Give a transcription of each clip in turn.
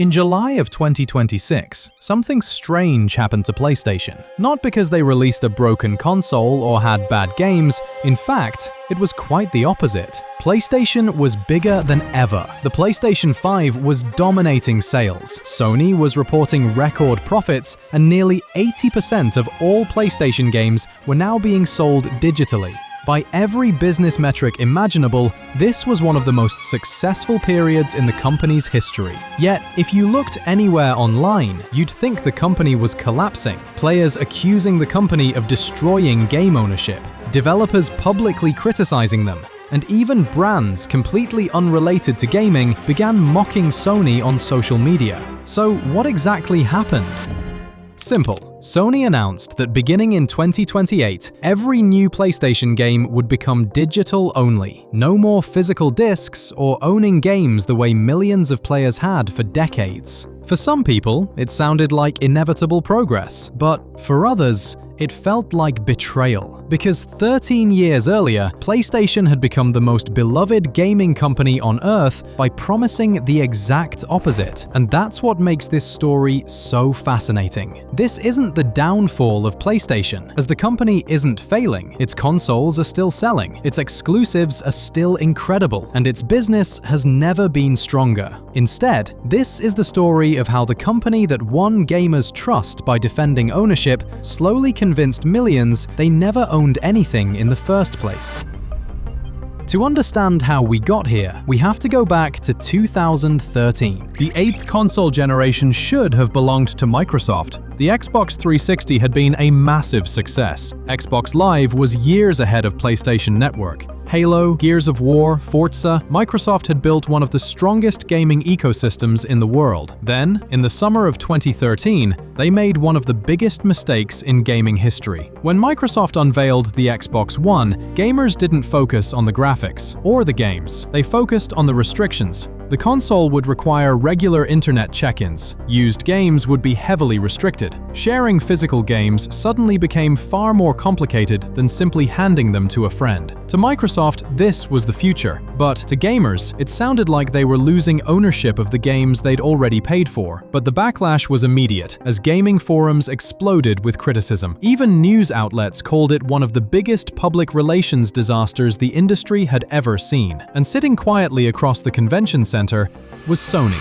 In July of 2026, something strange happened to PlayStation. Not because they released a broken console or had bad games, in fact, it was quite the opposite. PlayStation was bigger than ever. The PlayStation 5 was dominating sales. Sony was reporting record profits, and nearly 80% of all PlayStation games were now being sold digitally. By every business metric imaginable, this was one of the most successful periods in the company's history. Yet, if you looked anywhere online, you'd think the company was collapsing. Players accusing the company of destroying game ownership, developers publicly criticizing them, and even brands completely unrelated to gaming began mocking Sony on social media. So, what exactly happened? Simple. Sony announced that beginning in 2028, every new PlayStation game would become digital only. No more physical discs or owning games the way millions of players had for decades. For some people, it sounded like inevitable progress, but for others, it felt like betrayal. Because 13 years earlier, PlayStation had become the most beloved gaming company on Earth by promising the exact opposite. And that's what makes this story so fascinating. This isn't the downfall of PlayStation, as the company isn't failing. Its consoles are still selling, its exclusives are still incredible, and its business has never been stronger. Instead, this is the story of how the company that won gamers' trust by defending ownership slowly convinced millions they never owned anything in the first place. To understand how we got here, we have to go back to 2013. The 8th console generation should have belonged to Microsoft. The Xbox 360 had been a massive success. Xbox Live was years ahead of PlayStation Network. Halo, Gears of War, Forza, Microsoft had built one of the strongest gaming ecosystems in the world. Then, in the summer of 2013, they made one of the biggest mistakes in gaming history. When Microsoft unveiled the Xbox One, gamers didn't focus on the graphics or the games. They focused on the restrictions. The console would require regular internet check-ins. Used games would be heavily restricted. Sharing physical games suddenly became far more complicated than simply handing them to a friend. To Microsoft, this was the future. But to gamers, it sounded like they were losing ownership of the games they'd already paid for. But the backlash was immediate, as gaming forums exploded with criticism. Even news outlets called it one of the biggest public relations disasters the industry had ever seen. And sitting quietly across the convention center was Sony.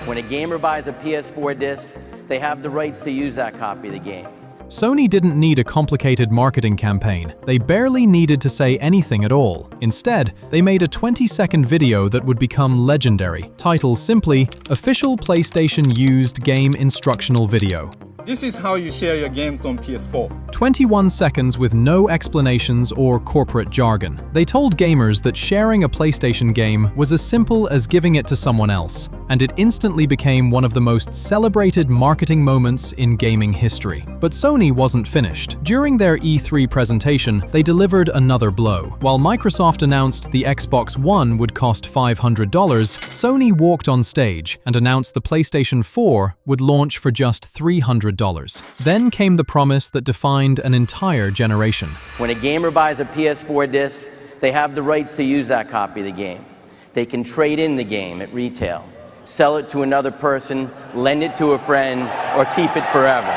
When a gamer buys a PS4 disc, they have the rights to use that copy of the game. Sony didn't need a complicated marketing campaign. They barely needed to say anything at all. Instead, they made a 20-second video that would become legendary, titled simply, "Official PlayStation Used Game Instructional Video." This is how you share your games on PS4. 21 seconds with no explanations or corporate jargon. They told gamers that sharing a PlayStation game was as simple as giving it to someone else, and it instantly became one of the most celebrated marketing moments in gaming history. But Sony wasn't finished. During their E3 presentation, they delivered another blow. While Microsoft announced the Xbox One would cost $500, Sony walked on stage and announced the PlayStation 4 would launch for just $300. Then came the promise that defined an entire generation. When a gamer buys a PS4 disc, they have the rights to use that copy of the game. They can trade in the game at retail, sell it to another person, lend it to a friend, or keep it forever.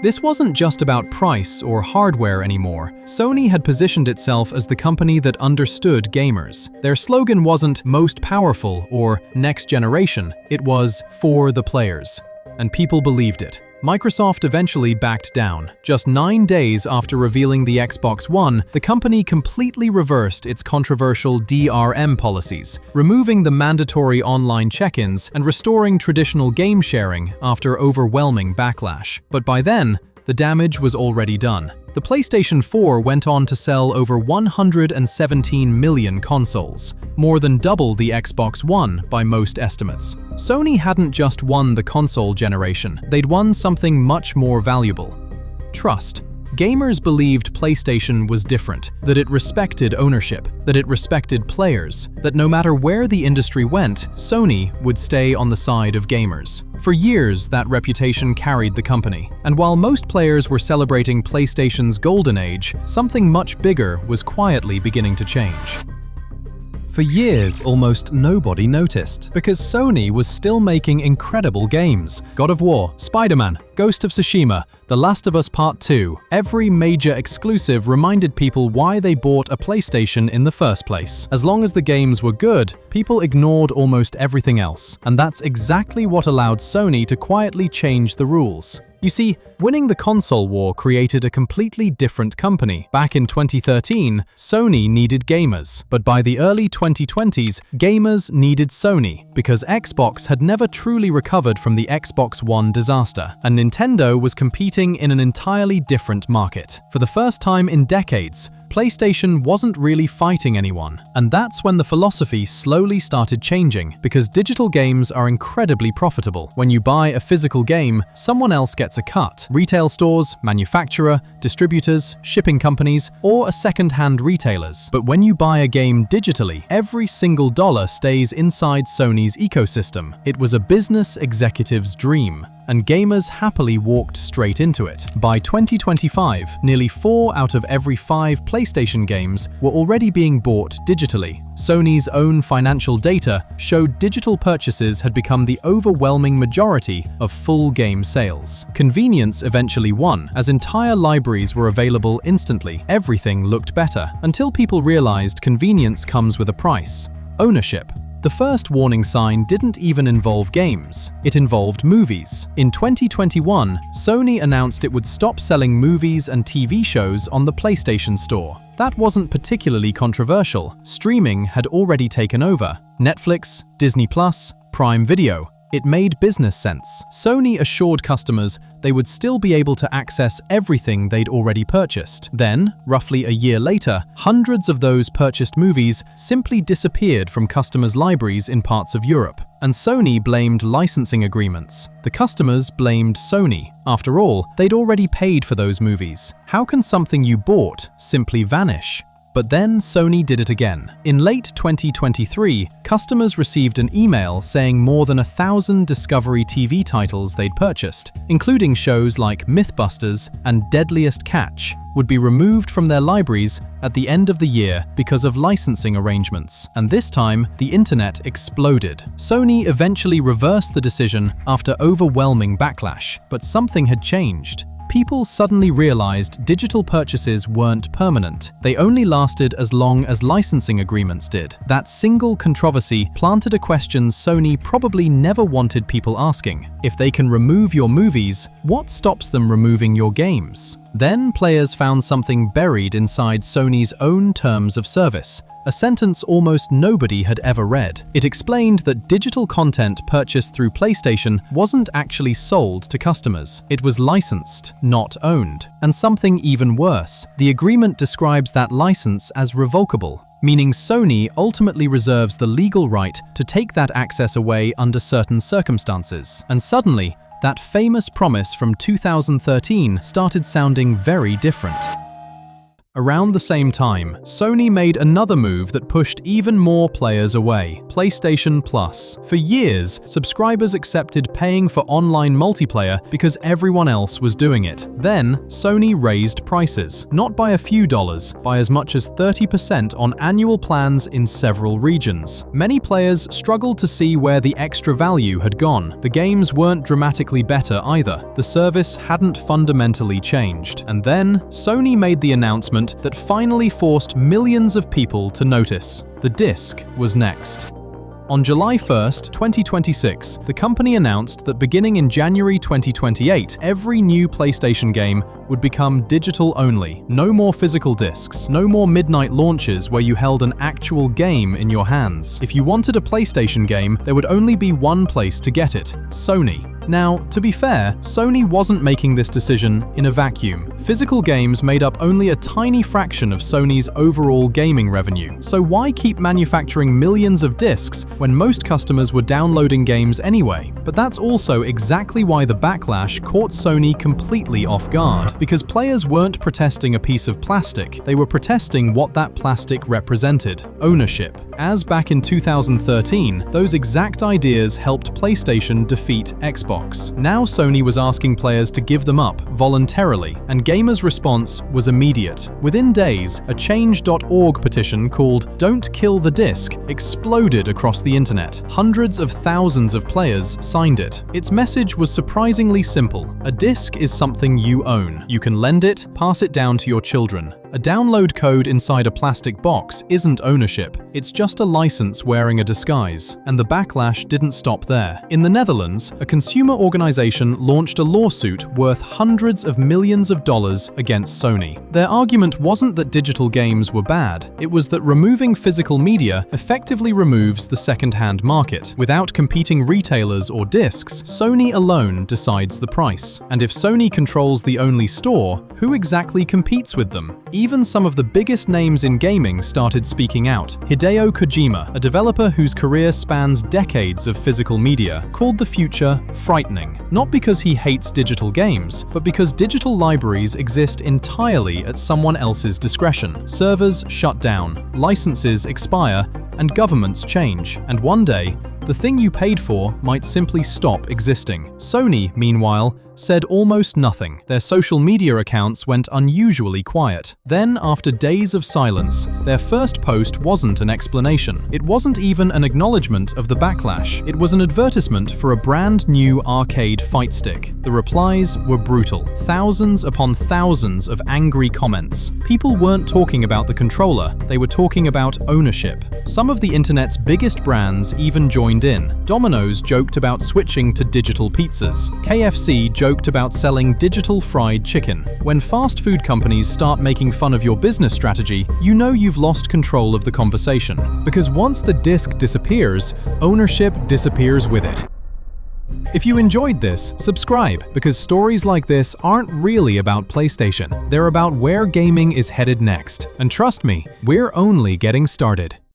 This wasn't just about price or hardware anymore. Sony had positioned itself as the company that understood gamers. Their slogan wasn't "most powerful" or "next generation," it was "for the players." And people believed it. Microsoft eventually backed down. Just 9 days after revealing the Xbox One, the company completely reversed its controversial DRM policies, removing the mandatory online check-ins and restoring traditional game sharing after overwhelming backlash. But by then, the damage was already done. The PlayStation 4 went on to sell over 117 million consoles, more than double the Xbox One by most estimates. Sony hadn't just won the console generation, they'd won something much more valuable: trust. Gamers believed PlayStation was different, that it respected ownership, that it respected players, that no matter where the industry went, Sony would stay on the side of gamers. For years, that reputation carried the company. And while most players were celebrating PlayStation's golden age, something much bigger was quietly beginning to change. For years, almost nobody noticed, because Sony was still making incredible games. God of War, Spider-Man, Ghost of Tsushima, The Last of Us Part 2. Every major exclusive reminded people why they bought a PlayStation in the first place. As long as the games were good, people ignored almost everything else. And that's exactly what allowed Sony to quietly change the rules. You see, winning the console war created a completely different company. Back in 2013, Sony needed gamers, but by the early 2020s, gamers needed Sony, because Xbox had never truly recovered from the Xbox One disaster, and Nintendo was competing in an entirely different market. For the first time in decades, PlayStation wasn't really fighting anyone, and that's when the philosophy slowly started changing, because digital games are incredibly profitable. When you buy a physical game, someone else gets a cut. Retail stores, manufacturer, distributors, shipping companies, or a second-hand retailers. But when you buy a game digitally, every single dollar stays inside Sony's ecosystem. It was a business executive's dream, and gamers happily walked straight into it. By 2025, nearly 4 out of every 5 PlayStation games were already being bought digitally. Sony's own financial data showed digital purchases had become the overwhelming majority of full game sales. Convenience eventually won, as entire libraries were available instantly. Everything looked better, until people realized convenience comes with a price: ownership. The first warning sign didn't even involve games, it involved movies. In 2021, Sony announced it would stop selling movies and TV shows on the PlayStation Store. That wasn't particularly controversial. Streaming had already taken over. Netflix, Disney+, Prime Video. It made business sense. Sony assured customers they would still be able to access everything they'd already purchased. Then, roughly a year later, hundreds of those purchased movies simply disappeared from customers' libraries in parts of Europe. And Sony blamed licensing agreements. The customers blamed Sony. After all, they'd already paid for those movies. How can something you bought simply vanish? But then Sony did it again. In late 2023, customers received an email saying more than 1,000 Discovery TV titles they'd purchased, including shows like Mythbusters and Deadliest Catch, would be removed from their libraries at the end of the year because of licensing arrangements. And this time, the internet exploded. Sony eventually reversed the decision after overwhelming backlash, but something had changed. People suddenly realized digital purchases weren't permanent. They only lasted as long as licensing agreements did. That single controversy planted a question Sony probably never wanted people asking. If they can remove your movies, what stops them removing your games? Then players found something buried inside Sony's own terms of service. A sentence almost nobody had ever read. It explained that digital content purchased through PlayStation wasn't actually sold to customers. It was licensed, not owned. And something even worse, the agreement describes that license as revocable, meaning Sony ultimately reserves the legal right to take that access away under certain circumstances. And suddenly, that famous promise from 2013 started sounding very different. Around the same time, Sony made another move that pushed even more players away: PlayStation Plus. For years, subscribers accepted paying for online multiplayer because everyone else was doing it. Then, Sony raised prices, not by a few dollars, by as much as 30% on annual plans in several regions. Many players struggled to see where the extra value had gone. The games weren't dramatically better either. The service hadn't fundamentally changed. And then, Sony made the announcement that finally forced millions of people to notice. The disc was next. On July 1st, 2026, the company announced that beginning in January 2028, every new PlayStation game would become digital only. No more physical discs, no more midnight launches where you held an actual game in your hands. If you wanted a PlayStation game, there would only be one place to get it: Sony. Now, to be fair, Sony wasn't making this decision in a vacuum. Physical games made up only a tiny fraction of Sony's overall gaming revenue. So why keep manufacturing millions of discs when most customers were downloading games anyway? But that's also exactly why the backlash caught Sony completely off guard. Because players weren't protesting a piece of plastic, they were protesting what that plastic represented: ownership. As back in 2013, those exact ideas helped PlayStation defeat Xbox. box. Now Sony was asking players to give them up voluntarily, and gamers' response was immediate. Within days, a change.org petition called "Don't Kill the Disc" exploded across the internet. Hundreds of thousands of players signed it. Its message was surprisingly simple. A disc is something you own. You can lend it, pass it down to your children. A download code inside a plastic box isn't ownership, it's just a license wearing a disguise. And the backlash didn't stop there. In the Netherlands, a consumer organization launched a lawsuit worth hundreds of millions of dollars against Sony. Their argument wasn't that digital games were bad, it was that removing physical media effectively removes the second-hand market. Without competing retailers or discs, Sony alone decides the price. And if Sony controls the only store, who exactly competes with them? Even some of the biggest names in gaming started speaking out. Hideo Kojima, a developer whose career spans decades of physical media, called the future frightening. Not because he hates digital games, but because digital libraries exist entirely at someone else's discretion. Servers shut down, licenses expire, and governments change. And one day, the thing you paid for might simply stop existing. Sony, meanwhile, said almost nothing. Their social media accounts went unusually quiet. Then, after days of silence, their first post wasn't an explanation. It wasn't even an acknowledgement of the backlash. It was an advertisement for a brand new arcade fight stick. The replies were brutal. Thousands upon thousands of angry comments. People weren't talking about the controller, they were talking about ownership. Some of the internet's biggest brands even joined in. Domino's joked about switching to digital pizzas. KFC joked about selling digital fried chicken. When fast food companies start making fun of your business strategy, you know you've lost control of the conversation. Because once the disc disappears, ownership disappears with it. If you enjoyed this, subscribe, because stories like this aren't really about PlayStation. They're about where gaming is headed next. And trust me, we're only getting started.